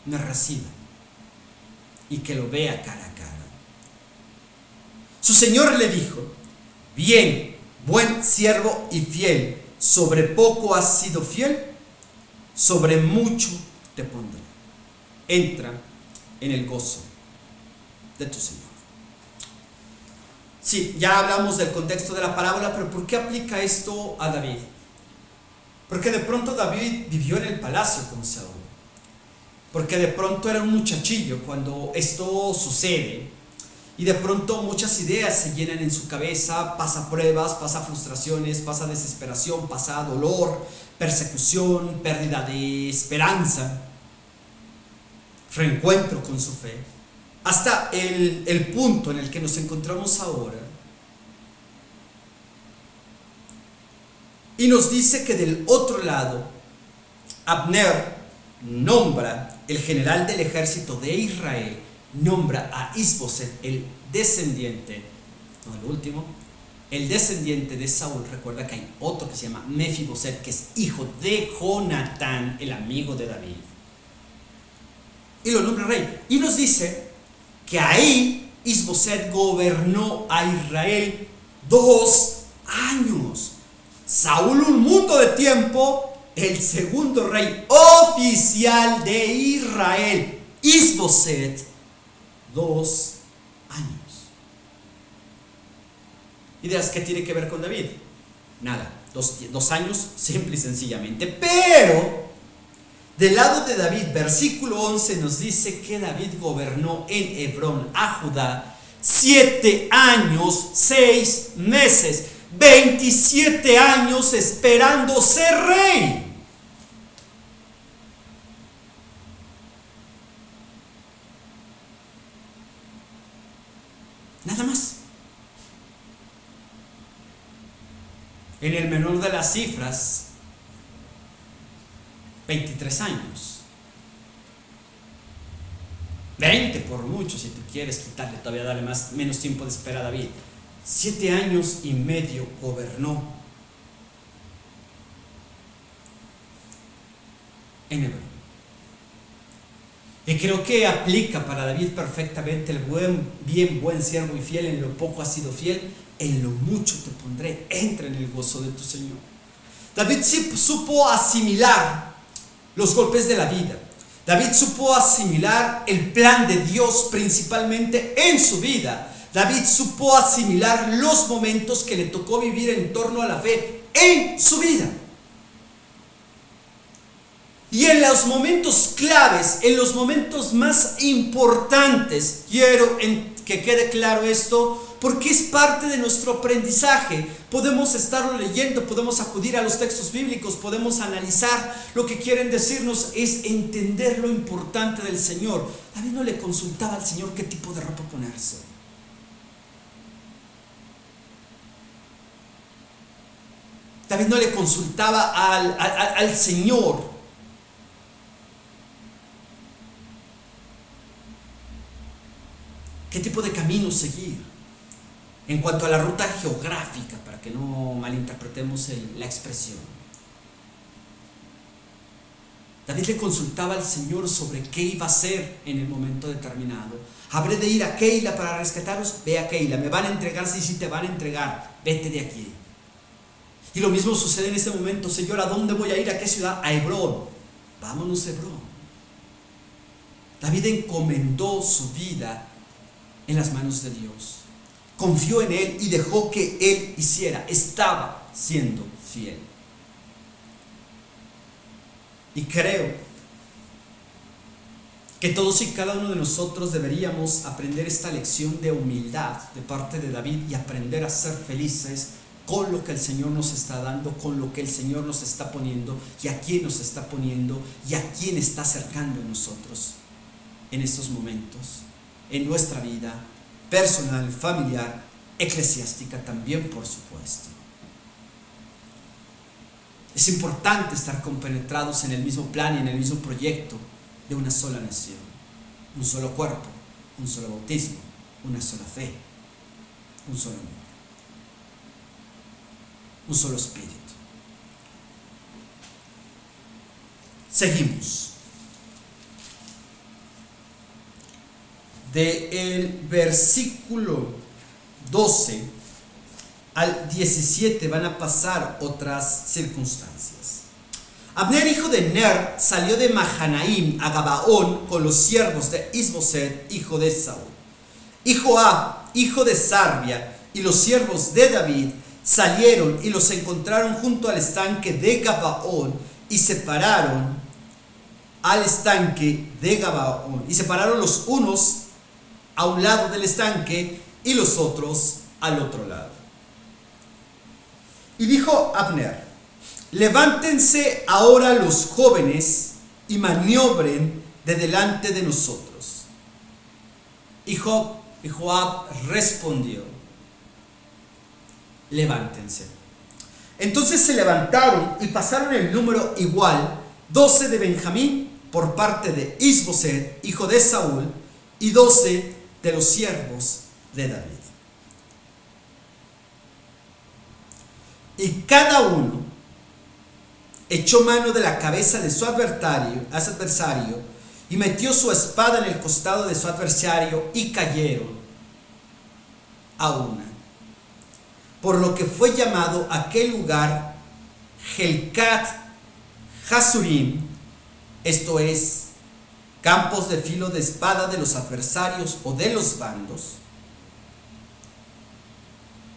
me reciba y que lo vea cara a cara. Su Señor le dijo, bien, buen siervo y fiel, sobre poco has sido fiel, sobre mucho te pondré. Entra en el gozo de tu Señor. Sí, ya hablamos del contexto de la parábola, pero ¿por qué aplica esto a David? Porque de pronto David vivió en el palacio con Saúl. Porque de pronto era un muchachillo cuando esto sucede. Y de pronto muchas ideas se llenan en su cabeza, pasa pruebas, pasa frustraciones, pasa desesperación, pasa dolor, persecución, pérdida de esperanza, reencuentro con su fe, hasta el punto en el que nos encontramos ahora. Y nos dice que del otro lado, Abner nombra, el general del ejército de Israel, nombra a Isboset, el descendiente, no el último, el descendiente de Saúl. Recuerda que hay otro que se llama Mefiboset, que es hijo de Jonatán, el amigo de David. Y lo nombra rey. Y nos dice que ahí Isboset gobernó a Israel 2 años. Saúl un mundo de tiempo, el segundo rey oficial de Israel, Isboset, 2 años. Y dirás, ¿qué tiene que ver con David? Nada, 2 años, simple y sencillamente. Pero del lado de David, versículo 11 nos dice que David gobernó en Hebrón a Judá 7 años, 6 meses, 27 años esperando ser rey. Nada más. En el menor de las cifras, 23 años. 20 por mucho, si tú quieres quitarle, todavía darle menos tiempo de espera a David. 7 años y medio gobernó en Hebrón. Y creo que aplica para David perfectamente el buen siervo y fiel. En lo poco has sido fiel, en lo mucho te pondré. Entra en el gozo de tu Señor. David supo asimilar los golpes de la vida. David supo asimilar el plan de Dios principalmente en su vida. David supo asimilar los momentos que le tocó vivir en torno a la fe en su vida. Y en los momentos claves, en los momentos más importantes, quiero que quede claro esto, porque es parte de nuestro aprendizaje. Podemos estarlo leyendo, podemos acudir a los textos bíblicos, podemos analizar lo que quieren decirnos, es entender lo importante del Señor. David no le consultaba al Señor qué tipo de ropa ponerse. David no le consultaba al Señor qué tipo de camino seguir en cuanto a la ruta geográfica, para que no malinterpretemos la expresión. David le consultaba al Señor sobre qué iba a hacer en el momento determinado. ¿Habré de ir a Keila para rescatarlos? Ve a Keila. ¿Me van a entregar? Sí, te van a entregar. Vete de aquí. Y lo mismo sucede en este momento. Señor, ¿a dónde voy a ir? ¿A qué ciudad? A Hebrón. Vámonos a Hebrón. David encomendó su vida en las manos de Dios. Confió en Él y dejó que Él hiciera. Estaba siendo fiel. Y creo que todos y cada uno de nosotros deberíamos aprender esta lección de humildad de parte de David y aprender a ser felices con lo que el Señor nos está dando, con lo que el Señor nos está poniendo y a quién nos está poniendo y a quién está acercando a nosotros en estos momentos, en nuestra vida personal, familiar, eclesiástica también, por supuesto. Es importante estar compenetrados en el mismo plan y en el mismo proyecto de una sola nación, un solo cuerpo, un solo bautismo, una sola fe, un solo amor, un solo espíritu. Seguimos. Del versículo 12 al 17 van a pasar otras circunstancias. Abner, hijo de Ner, salió de Mahanaim a Gabaón con los siervos de Isboset, hijo de Saúl. Y Joab, hijo de Sarbia, y los siervos de David salieron y los encontraron junto al estanque de Gabaón y separaron al estanque de Gabaón. Y separaron los unos a un lado del estanque y los otros al otro lado. Y dijo Abner: levántense ahora los jóvenes y maniobren de delante de nosotros. Y Joab respondió: levántense. Entonces se levantaron y pasaron el número igual, 12 de Benjamín por parte de Isboset, hijo de Saúl, y 12 de los siervos de David. Y cada uno echó mano de la cabeza de su adversario y metió su espada en el costado de su adversario y cayeron a una. Por lo que fue llamado aquel lugar Helcat Hasurim, esto es, campos de filo de espada de los adversarios o de los bandos,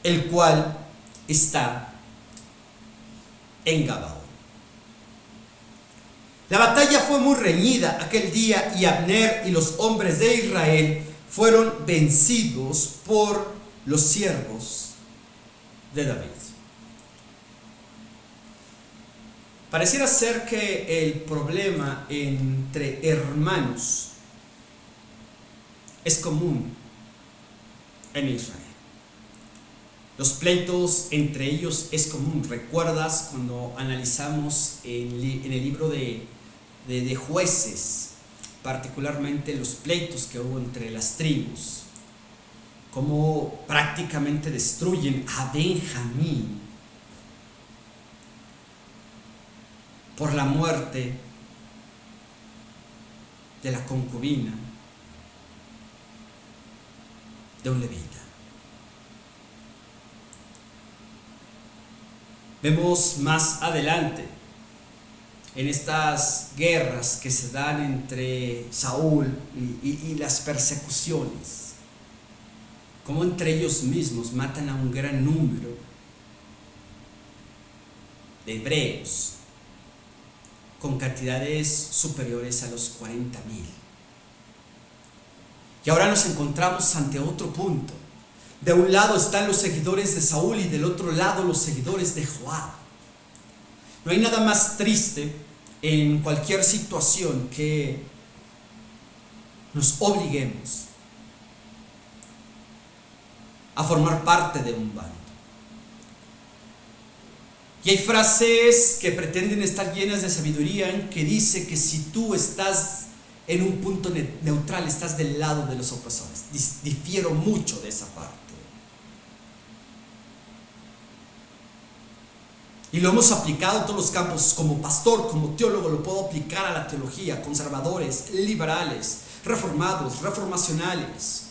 el cual está en Gabaón. La batalla fue muy reñida aquel día y Abner y los hombres de Israel fueron vencidos por los siervos de David. Pareciera ser que el problema entre hermanos es común en Israel. Los pleitos entre ellos es común. ¿Recuerdas cuando analizamos en el libro de Jueces, particularmente los pleitos que hubo entre las tribus? Cómo prácticamente destruyen a Benjamín por la muerte de la concubina de un levita. Vemos más adelante en estas guerras que se dan entre Saúl y las persecuciones, como entre ellos mismos matan a un gran número de hebreos con cantidades superiores a los 40,000. Y ahora nos encontramos ante otro punto. De un lado están los seguidores de Saúl y del otro lado los seguidores de Joab. No hay nada más triste en cualquier situación que nos obliguemos a formar parte de un bando. Y hay frases que pretenden estar llenas de sabiduría que dice que si tú estás en un punto neutral, estás del lado de los opresores. Difiero mucho de esa parte. Y lo hemos aplicado en todos los campos. Como pastor, como teólogo, lo puedo aplicar a la teología. Conservadores, liberales, reformados, reformacionales.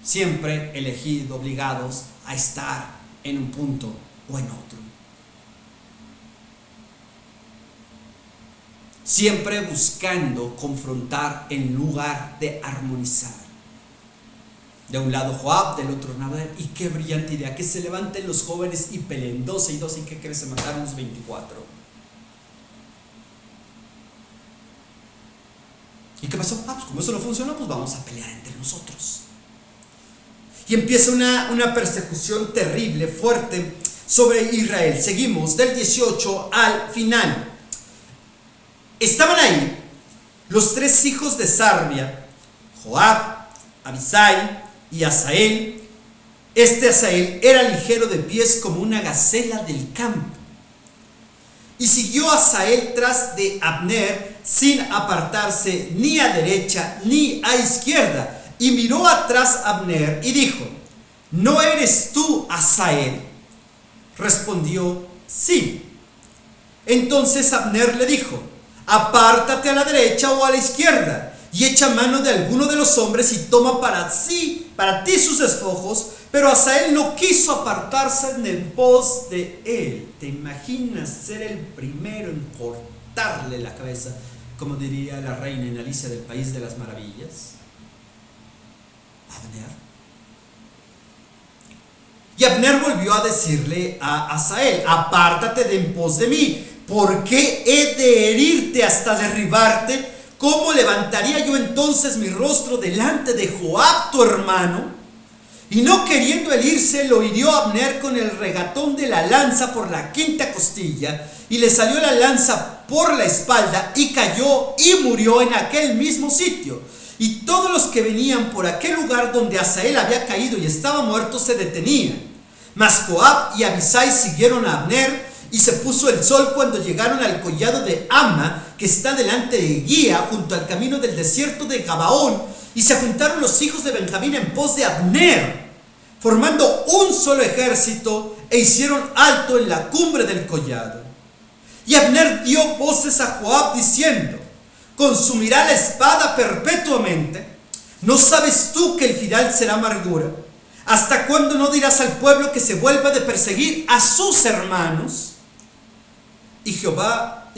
Siempre elegidos, obligados a estar en un punto o en otro. Siempre buscando confrontar en lugar de armonizar. De un lado Joab, del otro Nabal. Y qué brillante idea, que se levanten los jóvenes y peleen 12 y 12. ¿Y qué crees? Se mataron los 24. ¿Y qué pasó? Pues como eso no funcionó, pues vamos a pelear entre nosotros. Y empieza una persecución terrible, fuerte, sobre Israel. Seguimos del 18 al final. Estaban ahí los 3 hijos de Sarbia, Joab, Abisai y Asael. Este Asael era ligero de pies como una gacela del campo. Y siguió Asael tras de Abner sin apartarse ni a derecha ni a izquierda. Y miró atrás Abner y dijo: ¿no eres tú Asael? Respondió: sí. Entonces Abner le dijo: apártate a la derecha o a la izquierda, y echa mano de alguno de los hombres y toma para ti sus despojos. Pero Asael no quiso apartarse en pos de él. ¿Te imaginas ser el primero en cortarle la cabeza, como diría la reina en Alicia del País de las Maravillas? Abner. Y Abner volvió a decirle a Asael: apártate de en pos de mí. ¿Por qué he de herirte hasta derribarte? ¿Cómo levantaría yo entonces mi rostro delante de Joab tu hermano? Y no queriendo herirse, lo hirió Abner con el regatón de la lanza por la quinta costilla, y le salió la lanza por la espalda, y cayó y murió en aquel mismo sitio. Y todos los que venían por aquel lugar donde Asael había caído y estaba muerto se detenían. Mas Joab y Abisai siguieron a Abner, y se puso el sol cuando llegaron al collado de Amma, que está delante de Guía, junto al camino del desierto de Gabaón. Y se juntaron los hijos de Benjamín en pos de Abner, formando un solo ejército, e hicieron alto en la cumbre del collado. Y Abner dio voces a Joab diciendo: ¿consumirá la espada perpetuamente? ¿No sabes tú que el final será amargura? ¿Hasta cuándo no dirás al pueblo que se vuelva de perseguir a sus hermanos? Y Joab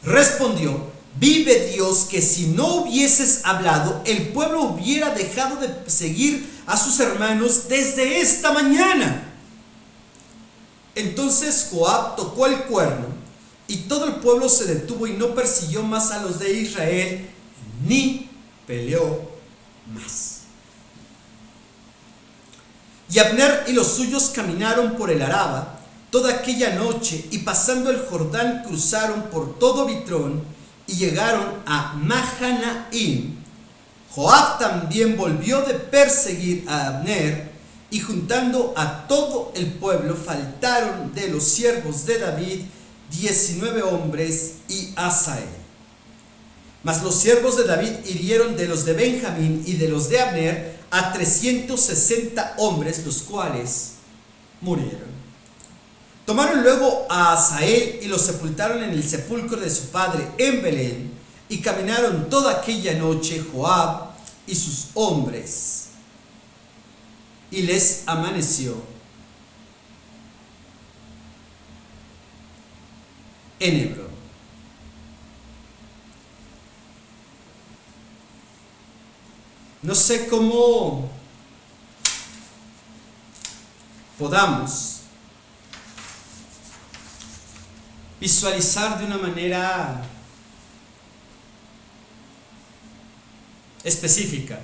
respondió: vive Dios, que si no hubieses hablado, el pueblo hubiera dejado de perseguir a sus hermanos desde esta mañana. Entonces Joab tocó el cuerno, y todo el pueblo se detuvo y no persiguió más a los de Israel, ni peleó más. Y Abner y los suyos caminaron por el Araba toda aquella noche, y pasando el Jordán cruzaron por todo Bitrón y llegaron a Mahanaim. Joab también volvió de perseguir a Abner, y juntando a todo el pueblo faltaron de los siervos de David 19 hombres y Asael. Mas los siervos de David hirieron de los de Benjamín y de los de Abner a 360 hombres, los cuales murieron. Tomaron luego a Asael y lo sepultaron en el sepulcro de su padre en Belén, y caminaron toda aquella noche Joab y sus hombres, y les amaneció en Hebrón. No sé cómo podamos visualizar de una manera específica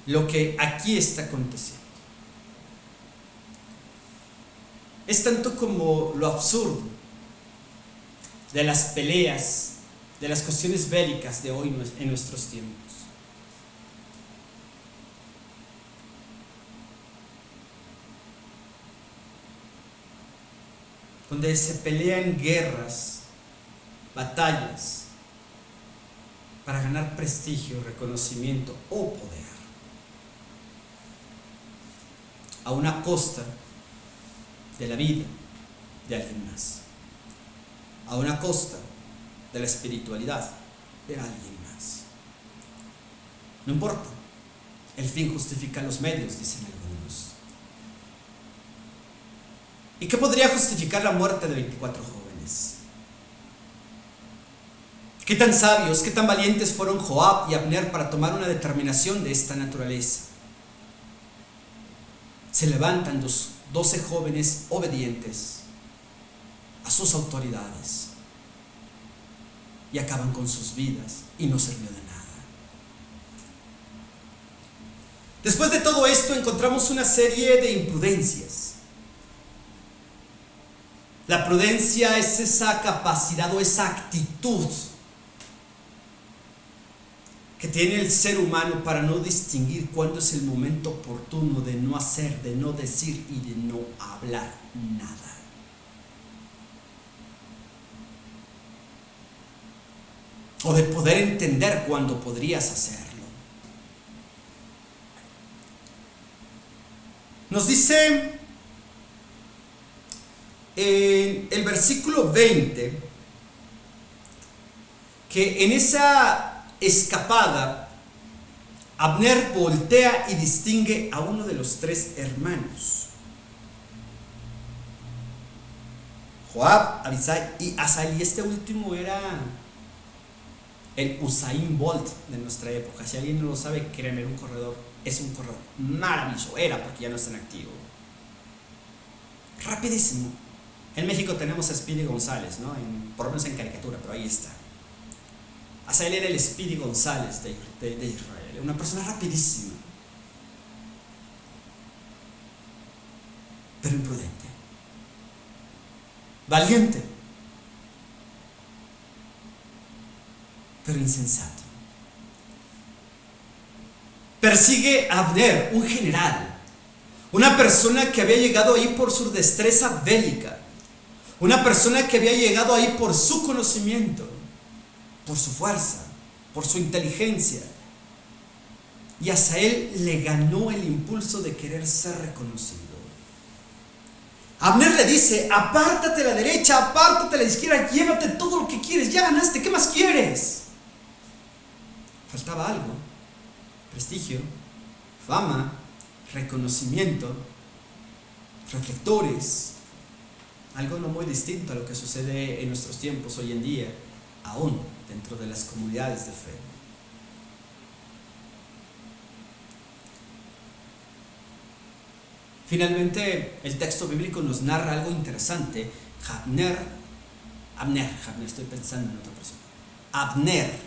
lo que aquí está aconteciendo. Es tanto como lo absurdo de las peleas, de las cuestiones bélicas de hoy en nuestros tiempos. Donde se pelean guerras, batallas, para ganar prestigio, reconocimiento o poder, a una costa de la vida de alguien más, a una costa de la espiritualidad de alguien más. No importa, el fin justifica los medios, dicen algunos. ¿Y qué podría justificar la muerte de 24 jóvenes? ¿Qué tan sabios, qué tan valientes fueron Joab y Abner para tomar una determinación de esta naturaleza? Se levantan los 12 jóvenes obedientes a sus autoridades y acaban con sus vidas y no sirvió de nada. Después de todo esto encontramos una serie de imprudencias. La prudencia es esa capacidad o esa actitud que tiene el ser humano para no distinguir cuándo es el momento oportuno de no hacer, de no decir y de no hablar nada. O de poder entender cuándo podrías hacerlo. Nos dice en el versículo 20 que en esa escapada Abner voltea y distingue a uno de los 3 hermanos, Joab, Abisai y Asael, y este último era el Usain Bolt de nuestra época. Si alguien no lo sabe, créanme, era un corredor, es un corredor maravilloso, era porque ya no está en activo, rapidísimo. En México tenemos a Speedy González, ¿no? Por lo menos en caricatura, pero ahí está. Asael era el Speedy González de Israel, una persona rapidísima, pero imprudente, valiente, pero insensato. Persigue a Abner, un general, una persona que había llegado ahí por su destreza bélica, una persona que había llegado ahí por su conocimiento, por su fuerza, por su inteligencia. Y Asael le ganó el impulso de querer ser reconocido. Abner le dice: apártate a la derecha, apártate a la izquierda, llévate todo lo que quieres, ya ganaste, ¿qué más quieres? Faltaba algo: prestigio, fama, reconocimiento, reflectores, algo no muy distinto a lo que sucede en nuestros tiempos hoy en día, aún dentro de las comunidades de fe. Finalmente, el texto bíblico nos narra algo interesante. Abner, estoy pensando en otra persona. Abner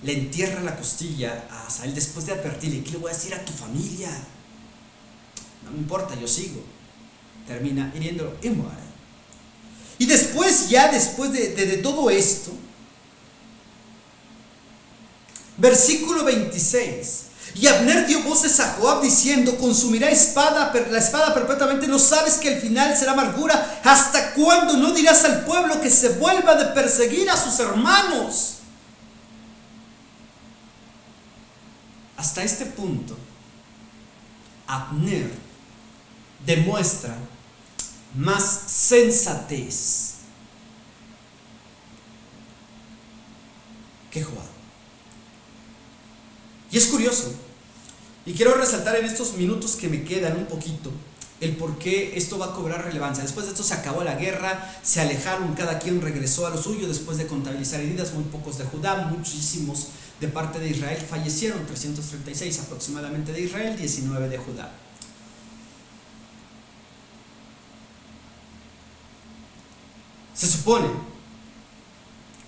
le entierra la costilla a Asael después de advertirle: ¿qué le voy a decir a tu familia? No me importa, yo sigo. Termina hiriéndolo y muere. Y después de todo esto, versículo 26, y Abner dio voces a Joab diciendo: consumirá la espada perpetuamente, ¿no sabes que el final será amargura? ¿Hasta cuándo no dirás al pueblo que se vuelva de perseguir a sus hermanos? Hasta este punto, Abner demuestra más sensatez que Joab. Y es curioso, y quiero resaltar en estos minutos que me quedan un poquito, el por qué esto va a cobrar relevancia. Después de esto se acabó la guerra, se alejaron, cada quien regresó a lo suyo después de contabilizar heridas, muy pocos de Judá, muchísimos de parte de Israel fallecieron, 336 aproximadamente de Israel, 19 de Judá. Se supone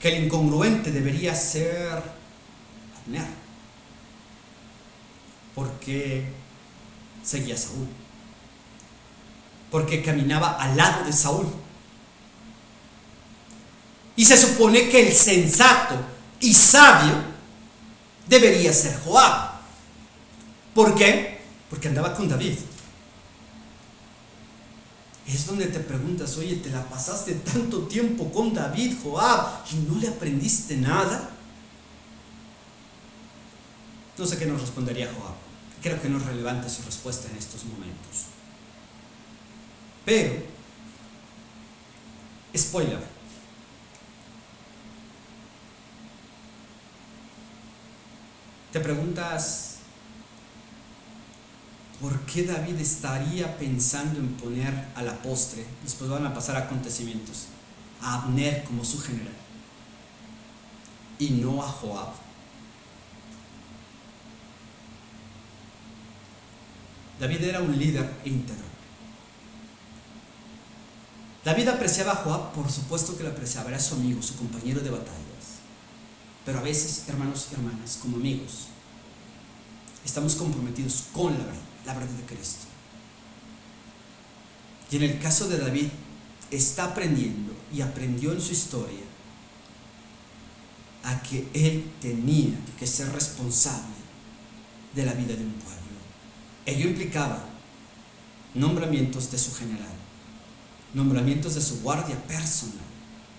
que el incongruente debería ser Abner, porque seguía a Saúl, porque caminaba al lado de Saúl. Y se supone que el sensato y sabio debería ser Joab. ¿Por qué? Porque andaba con David. Es donde te preguntas, oye, te la pasaste tanto tiempo con David, Joab, y no le aprendiste nada. No sé qué nos respondería Joab. Creo que no es relevante su respuesta en estos momentos. Pero, spoiler, te preguntas, ¿por qué David estaría pensando en poner a la postre, después van a pasar acontecimientos, a Abner como su general y no a Joab? David era un líder íntegro. David apreciaba a Joab, por supuesto que lo apreciaba, era su amigo, su compañero de batallas. Pero a veces, hermanos y hermanas, como amigos, estamos comprometidos con la verdad de Cristo. Y en el caso de David, está aprendiendo y aprendió en su historia a que él tenía que ser responsable de la vida de un pueblo. Ello implicaba nombramientos de su general, nombramientos de su guardia personal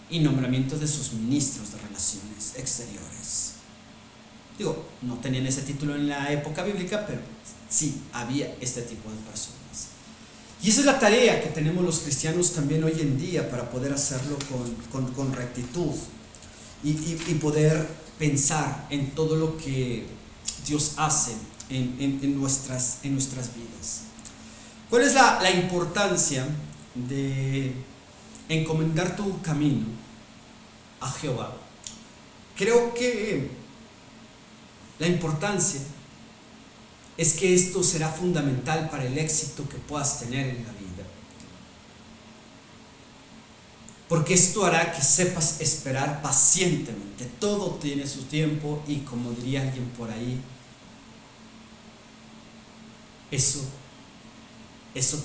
y nombramientos de sus ministros de relaciones exteriores. Digo, no tenían ese título en la época bíblica, pero sí había este tipo de personas. Y esa es la tarea que tenemos los cristianos también hoy en día para poder hacerlo con rectitud y poder pensar en todo lo que Dios hace en nuestras vidas. ¿Cuál es la importancia de encomendar tu camino a Jehová? Creo que la importancia es que esto será fundamental para el éxito que puedas tener en la vida. Porque esto hará que sepas esperar pacientemente. Todo tiene su tiempo y, como diría alguien por ahí, eso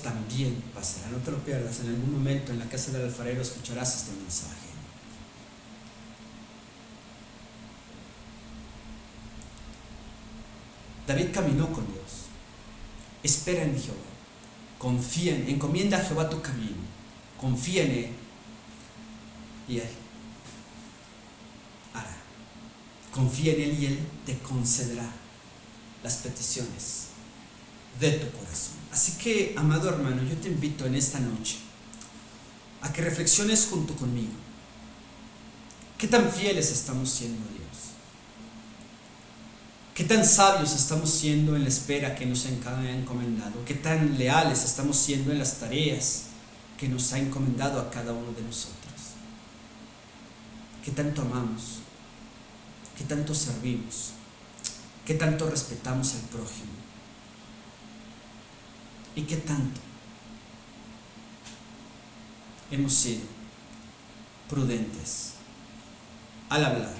también pasará. No te lo pierdas. En algún momento en la casa del alfarero escucharás este mensaje. David caminó con Dios. Espera en Jehová. Confía encomienda a Jehová tu camino. Confía en Él. Y Él hará. Confía en Él y Él te concederá las peticiones de tu corazón. Así que, amado hermano, yo te invito en esta noche a que reflexiones junto conmigo. ¿Qué tan fieles estamos siendo a Dios? ¿Qué tan sabios estamos siendo en la espera que nos ha encomendado? ¿Qué tan leales estamos siendo en las tareas que nos ha encomendado a cada uno de nosotros? ¿Qué tanto amamos? ¿Qué tanto servimos? ¿Qué tanto respetamos al prójimo? ¿Y qué tanto hemos sido prudentes al hablar,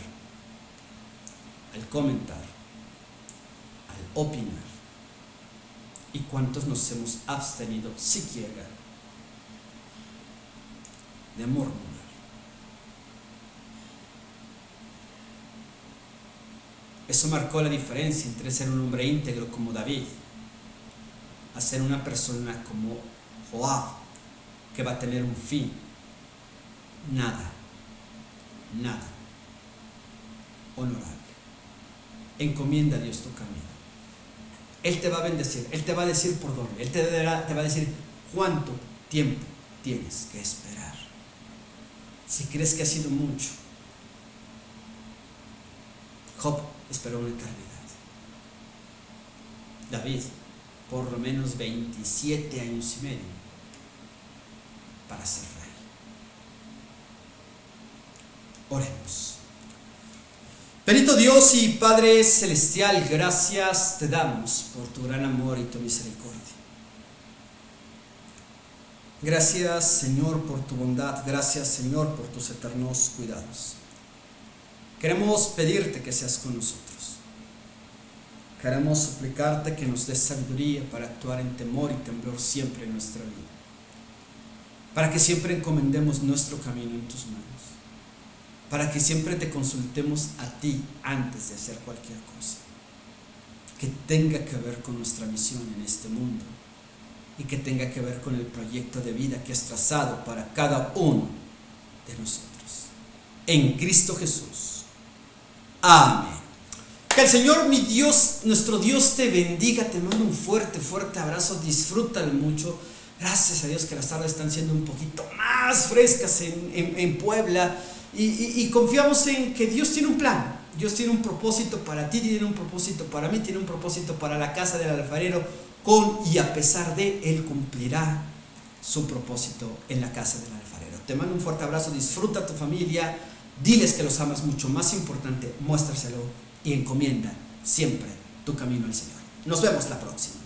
al comentar, al opinar? ¿Y cuántos nos hemos abstenido siquiera de murmurar? Eso marcó la diferencia entre ser un hombre íntegro como David a ser una persona como Joab, que va a tener un fin. Nada honorable. Encomienda a Dios tu camino. Él te va a bendecir, Él te va a decir por dónde, Él te va a decir cuánto tiempo tienes que esperar. Si crees que ha sido mucho, Job esperó una eternidad. David, por lo menos 27 años y medio para ser rey. Oremos. Bendito Dios y Padre Celestial, gracias te damos por tu gran amor y tu misericordia. Gracias, Señor, por tu bondad. Gracias, Señor, por tus eternos cuidados. Queremos pedirte que seas con nosotros. Queremos suplicarte que nos des sabiduría para actuar en temor y temblor siempre en nuestra vida. Para que siempre encomendemos nuestro camino en tus manos. Para que siempre te consultemos a ti antes de hacer cualquier cosa que tenga que ver con nuestra misión en este mundo y que tenga que ver con el proyecto de vida que has trazado para cada uno de nosotros. En Cristo Jesús. Amén. Que el Señor, mi Dios, nuestro Dios te bendiga. Te mando un fuerte, fuerte abrazo. Disfrútalo mucho. Gracias a Dios que las tardes están siendo un poquito más frescas en Puebla. Y confiamos en que Dios tiene un plan. Dios tiene un propósito para ti, tiene un propósito para mí, tiene un propósito para la casa del alfarero. Con y a pesar de, Él cumplirá su propósito en la casa del alfarero. Te mando un fuerte abrazo. Disfruta a tu familia. Diles que los amas mucho. Más importante, muéstraselo y encomienda siempre tu camino al Señor. Nos vemos la próxima.